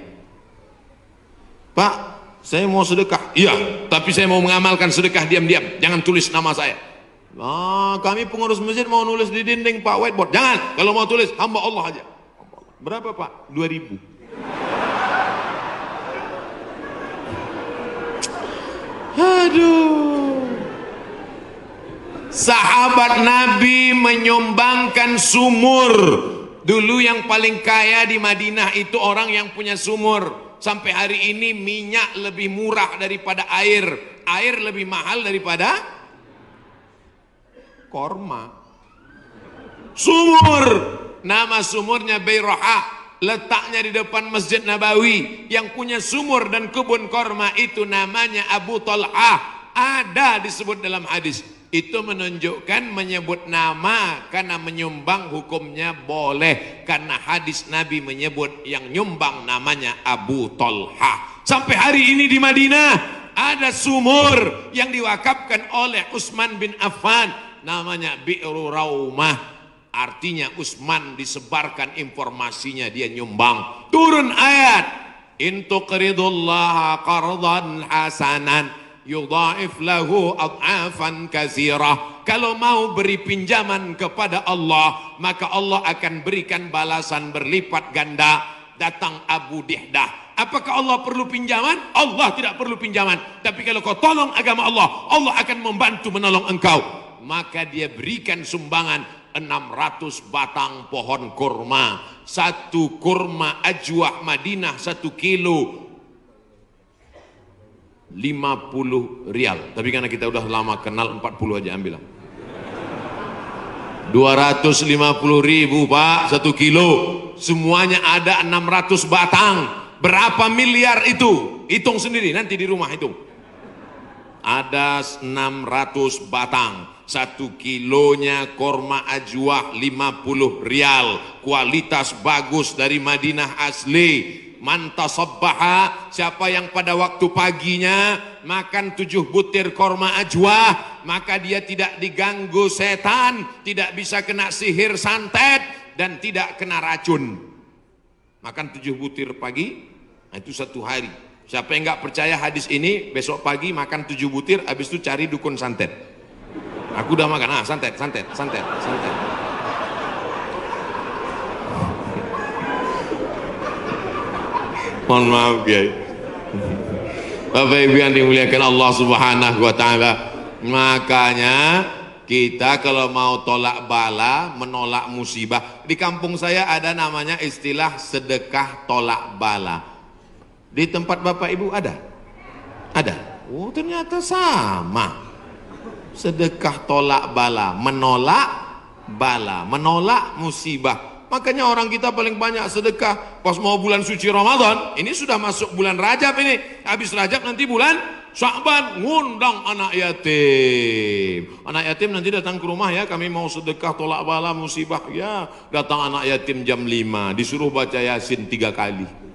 Pak, saya mau sedekah. Iya, tapi saya mau mengamalkan sedekah diam-diam. Jangan tulis nama saya. Nah, kami pengurus masjid mau nulis di dinding Pak, whiteboard. Jangan, kalau mau tulis hamba Allah aja. Berapa Pak? 2.000. Aduh. Sahabat Nabi menyumbangkan sumur. Dulu yang paling kaya di Madinah itu orang yang punya sumur. Sampai hari ini minyak lebih murah daripada air. Air lebih mahal daripada korma. Sumur. Nama sumurnya Bayroha. Letaknya di depan Masjid Nabawi. Yang punya sumur dan kebun korma itu namanya Abu Talha. Ada disebut dalam hadis. Itu menunjukkan menyebut nama karena menyumbang hukumnya boleh. Karena hadis Nabi menyebut yang nyumbang namanya Abu Talha. Sampai hari ini di Madinah ada sumur yang diwakafkan oleh Utsman bin Affan. Namanya Bi'ru Raumah. Artinya Utsman disebarkan informasinya, dia nyumbang. Turun ayat. In tuqridullaha qardan hasanan yudha'if lahu ad'afan katsirah. Kalau mau beri pinjaman kepada Allah, maka Allah akan berikan balasan berlipat ganda. Datang Abu Dihdah. Apakah Allah perlu pinjaman? Allah tidak perlu pinjaman. Tapi kalau kau tolong agama Allah, Allah akan membantu menolong engkau. Maka dia berikan sumbangan 600 batang pohon kurma. Satu kurma ajwah Madinah 1 kilo 50 rial. Tapi karena kita udah lama kenal 40 aja ambil. 250.000 Pak 1 kilo. Semuanya ada 600 batang. Berapa miliar itu? Hitung sendiri nanti di rumah hitung. Ada 600 batang. 1 kilonya korma ajwah 50 rial. Kualitas bagus dari Madinah asli. Mantasabbaha, siapa yang pada waktu paginya makan 7 butir korma ajwah, maka dia tidak diganggu setan, tidak bisa kena sihir santet, dan tidak kena racun. Makan 7 butir pagi, nah itu 1 hari. Siapa yang nggak percaya hadis ini, besok pagi makan 7 butir, habis itu cari dukun santet. Aku udah makan, santet. Mohon maaf ya. Bapak Ibu yang dimuliakan Allah Subhanahu wa taala. Makanya kita kalau mau tolak bala, menolak musibah. Di kampung saya ada namanya istilah sedekah tolak bala. Di tempat Bapak Ibu ada? Ada. Oh, ternyata sama. Sedekah tolak bala, menolak bala, menolak musibah. Makanya orang kita paling banyak sedekah pas mau bulan suci Ramadan. Ini sudah masuk bulan Rajab ini. Habis Rajab nanti bulan Sya'ban, ngundang anak yatim. Anak yatim nanti datang ke rumah ya, kami mau sedekah tolak bala musibah. Ya, datang anak yatim jam 5, disuruh baca Yasin 3 kali.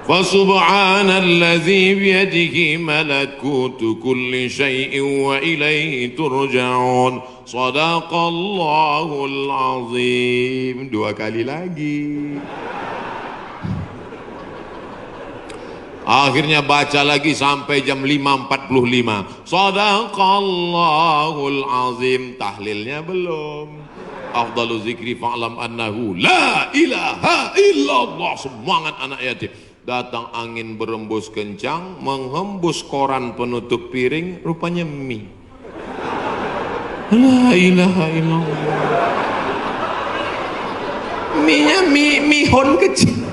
Fasubhanalladzi biyadihi malakutu kulli syai'in wa ilaihi turja'un. Shadaqallahul azim. 2 kali lagi. Akhirnya baca lagi sampai jam 5.45. Shadaqallahul azim. Tahlilnya belum. Afdalu zikri fa'lam annahu la ilaha illallah. Semangat anak yatim. Datang angin berembus kencang, menghembus koran penutup piring, rupanya mie. La ilaha illallah. Mie-nya mihon kecil.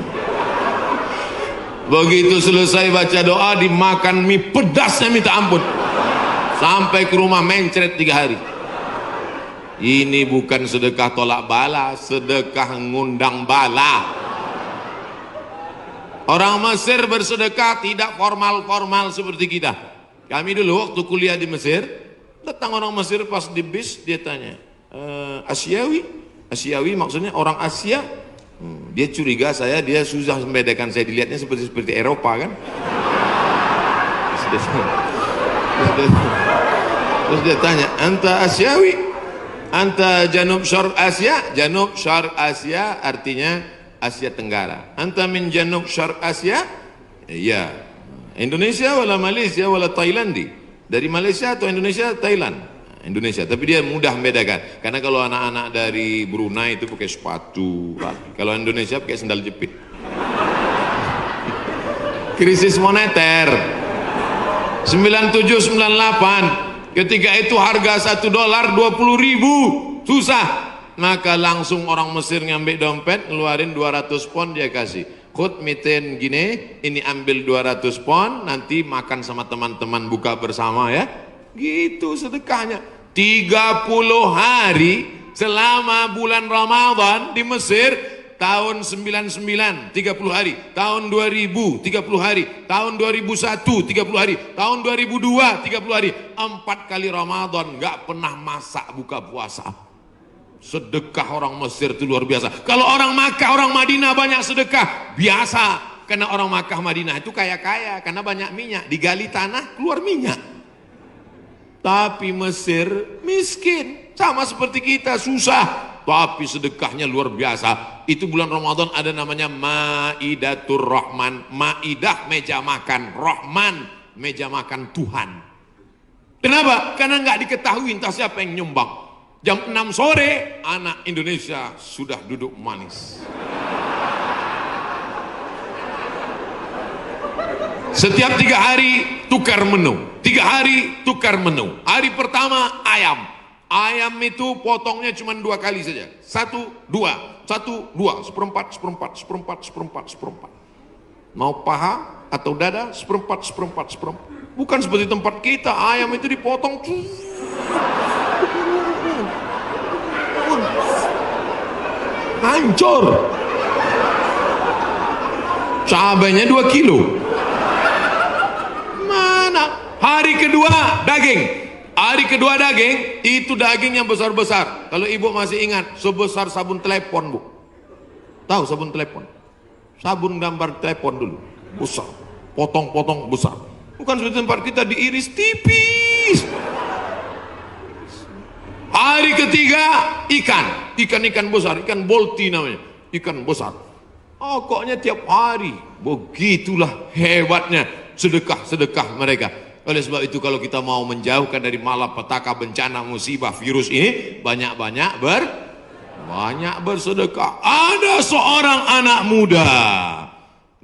Begitu selesai baca doa, dimakan mie pedasnya minta ampun. Sampai ke rumah mencret 3 hari. Ini bukan sedekah tolak bala, sedekah ngundang bala. Orang Mesir bersedekah tidak formal-formal seperti kita. Kami dulu waktu kuliah di Mesir, datang orang Mesir pas di bis, dia tanya, Asyawi, Asiawi maksudnya orang Asia. Dia curiga dia susah membedakan saya, dilihatnya seperti Eropa kan. Terus dia tanya, anta Asiawi, anta Janub Syarq Asia. Janub Syarq Asia artinya Asia Tenggara. Anta min Janub Syarq Asia? Iya. Indonesia wala Malaysia wala Thailandi. Dari Malaysia atau Indonesia? Thailand. Indonesia, tapi dia mudah membedakan. Karena kalau anak-anak dari Brunei itu pakai sepatu, kalau Indonesia pakai sandal jepit. Krisis moneter 97-98, ketika itu harga $1 20.000, susah. Maka langsung orang Mesir ngambil dompet, ngeluarin 200 pon, dia kasih. Khud miten gini, ini ambil 200 pon, nanti makan sama teman-teman buka bersama ya. Gitu sedekahnya. 30 hari selama bulan Ramadan di Mesir, tahun 99 30 hari, tahun 2000 30 hari, tahun 2001 30 hari, tahun 2002 30 hari, 4 kali Ramadan nggak pernah masak buka puasa. Sedekah orang Mesir itu luar biasa. Kalau orang Makkah, orang Madinah banyak sedekah biasa, karena orang Makkah Madinah itu kaya-kaya karena banyak minyak, digali tanah keluar minyak. Tapi Mesir miskin, sama seperti kita, susah, tapi sedekahnya luar biasa. Itu bulan Ramadan ada namanya Maidatur Rahman. Maidah meja makan, Rahman meja makan Tuhan. Kenapa? Karena nggak diketahui entah siapa yang nyumbang. Jam 6 sore anak Indonesia sudah duduk manis. Setiap 3 hari tukar menu, 3 hari tukar menu. Hari pertama ayam, ayam itu potongnya cuma 2 kali saja, 1, 2, 1, 2, seperempat, seperempat, seperempat, seperempat, seperempat. Mau paha atau dada, seperempat, seperempat, seperempat. Bukan seperti tempat kita, ayam itu dipotong, hancur. Cabainya 2 kilo. Hari kedua daging, hari kedua daging itu daging yang besar-besar. Kalau ibu masih ingat, sebesar sabun telepon bu. Tahu sabun telepon? Sabun gambar telepon dulu, besar, potong-potong besar. Bukan seperti tempat kita diiris tipis. Hari ketiga ikan besar, ikan bolti namanya, ikan besar. Pokoknya tiap hari, begitulah hebatnya sedekah mereka. Oleh sebab itu kalau kita mau menjauhkan dari malapetaka, bencana, musibah, virus ini, banyak-banyak bersedekah. Ada seorang anak muda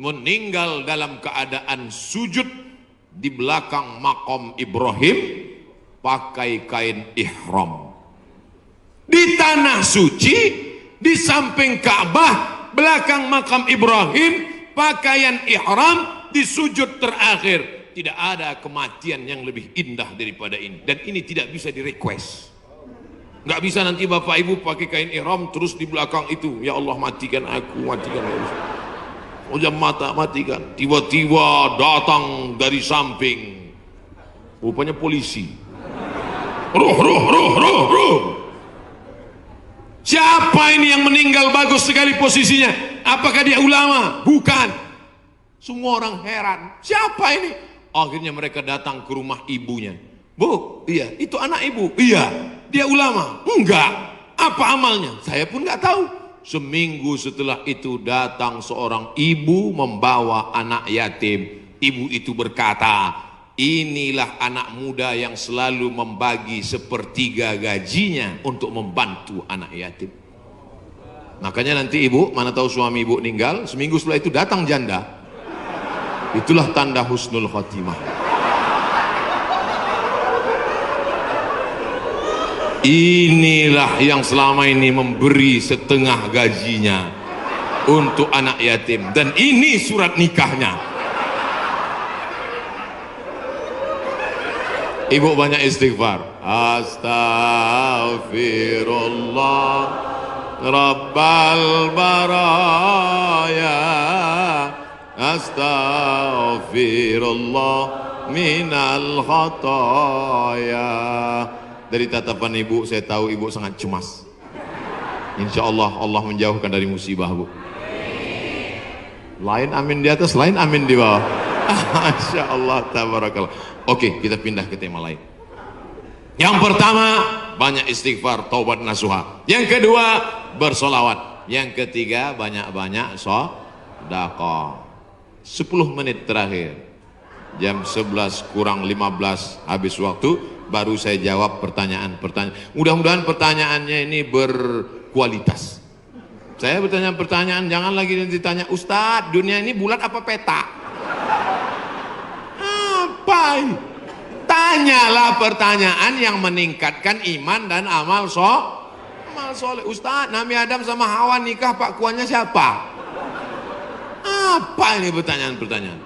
meninggal dalam keadaan sujud di belakang makam Ibrahim pakai kain ihram. Di tanah suci, di samping Ka'bah, belakang makam Ibrahim, pakaian ihram di sujud terakhir. Tidak ada kematian yang lebih indah daripada ini. Dan ini tidak bisa di request. Nggak bisa nanti bapak ibu pakai kain ihram terus di belakang itu, ya Allah matikan aku, matikan aku. Ujam mata matikan. Tiba-tiba datang dari samping, rupanya polisi. Ruh. Siapa ini yang meninggal bagus sekali posisinya? Apakah dia ulama? Bukan. Semua orang heran. Siapa ini? Akhirnya mereka datang ke rumah ibunya. Bu, iya, itu anak ibu. Iya, dia ulama. Enggak. Apa amalnya? Saya pun nggak tahu. Seminggu setelah itu datang seorang ibu membawa anak yatim. Ibu itu berkata, inilah anak muda yang selalu membagi 1/3 gajinya untuk membantu anak yatim. Makanya nanti ibu, mana tahu suami ibu meninggal, seminggu setelah itu datang janda. Itulah tanda husnul khotimah. Inilah yang selama ini memberi setengah gajinya untuk anak yatim. Dan ini surat nikahnya. Ibu banyak istighfar. Astaghfirullah Rabbal baraya, astaghfirullah minal khataya. Dari tatapan ibu saya tahu ibu sangat cemas. Insya Allah Allah menjauhkan dari musibah, Bu. Lain amin di atas, lain amin di bawah. Masya Allah, tabarakallah. Oke, kita pindah ke tema lain. Yang pertama, banyak istighfar, taubat nasuha. Yang kedua, bersolawat. Yang ketiga, banyak-banyak sedekah. 10 menit terakhir, jam 11 kurang 15 habis waktu, baru saya jawab pertanyaan-pertanyaan. Mudah-mudahan pertanyaannya ini berkualitas. Saya bertanya pertanyaan, jangan lagi ditanya, Ustadz, dunia ini bulat apa peta? Apa? Tanyalah pertanyaan yang meningkatkan iman dan amal soleh. Ustadz, Nabi Adam sama Hawa nikah, Pak Kuannya siapa? Apa ini pertanyaan-pertanyaan?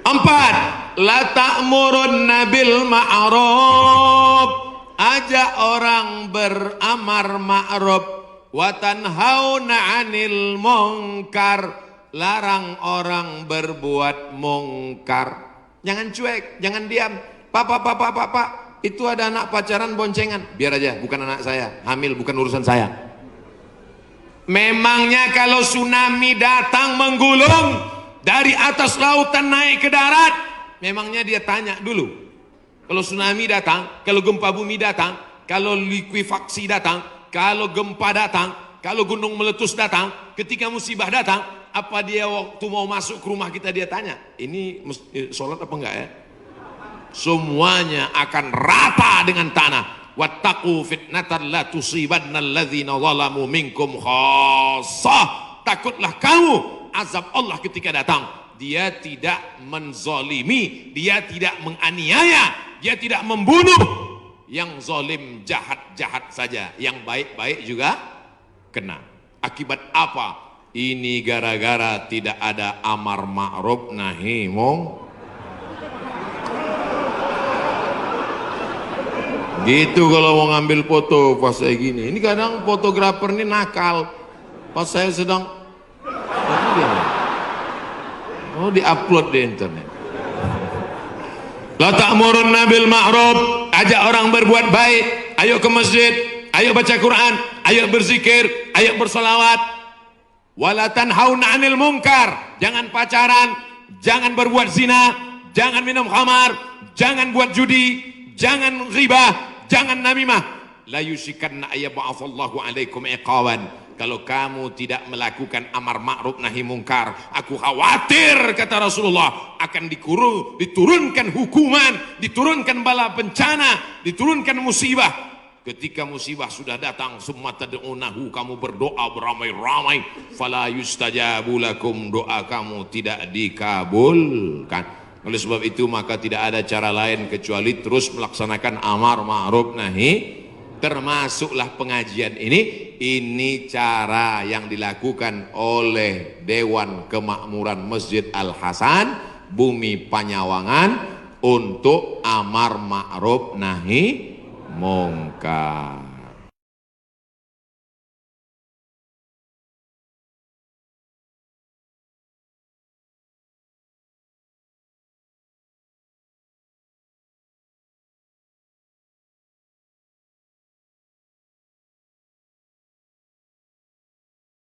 4. La ta'murunna bil ma'ruf. Ajak orang beramar ma'ruf wa tanhauna 'anil munkar. Larang orang berbuat mungkar. Jangan cuek, jangan diam. Pak, itu ada anak pacaran boncengan. Biar aja, bukan anak saya. Hamil bukan urusan saya. Memangnya kalau tsunami datang menggulung dari atas lautan naik ke darat, memangnya dia tanya dulu? Kalau tsunami datang, kalau gempa bumi datang, kalau likuifaksi datang, kalau gempa datang, kalau gunung meletus datang, ketika musibah datang, apa dia waktu mau masuk ke rumah kita dia tanya, ini sholat apa enggak ya? Semuanya akan rata dengan tanah. Wattaqu fitnatan la tusibanna alladzina zalamu minkum khassah. Takutlah kamu azab Allah ketika datang. Dia tidak menzalimi, dia tidak menganiaya, dia tidak membunuh. Yang zalim jahat-jahat saja, yang baik-baik juga kena. Akibat apa? Ini gara-gara tidak ada amar ma'ruf nahi munkar. Gitu kalau mau ngambil foto pas saya gini. Ini kadang fotografer ini nakal. Pas saya sedang di-upload di internet. La ta'murunna bil ma'ruf. Ajak orang berbuat baik. Ayo ke masjid, ayo baca Quran, ayo berzikir, ayo bersolawat. Wala tanhauna 'anil munkar. Jangan pacaran, jangan berbuat zina, jangan minum khamar, jangan buat judi, jangan riba, jangan namimah. La yusikanna ayyab'atsallahu 'alaikum iqawan. Kalau kamu tidak melakukan amar ma'ruf nahi munkar, aku khawatir, kata Rasulullah, akan diturunkan hukuman, diturunkan bala bencana, diturunkan musibah. Ketika musibah sudah datang, summa tad'unahu, kamu berdoa beramai-ramai, fala yustajabu lakum, doa kamu tidak dikabulkan. Oleh sebab itu maka tidak ada cara lain kecuali terus melaksanakan amar ma'ruf nahi. Termasuklah pengajian ini cara yang dilakukan oleh Dewan Kemakmuran Masjid Al-Hasan Bumi Panyawangan untuk amar ma'ruf nahi munkar.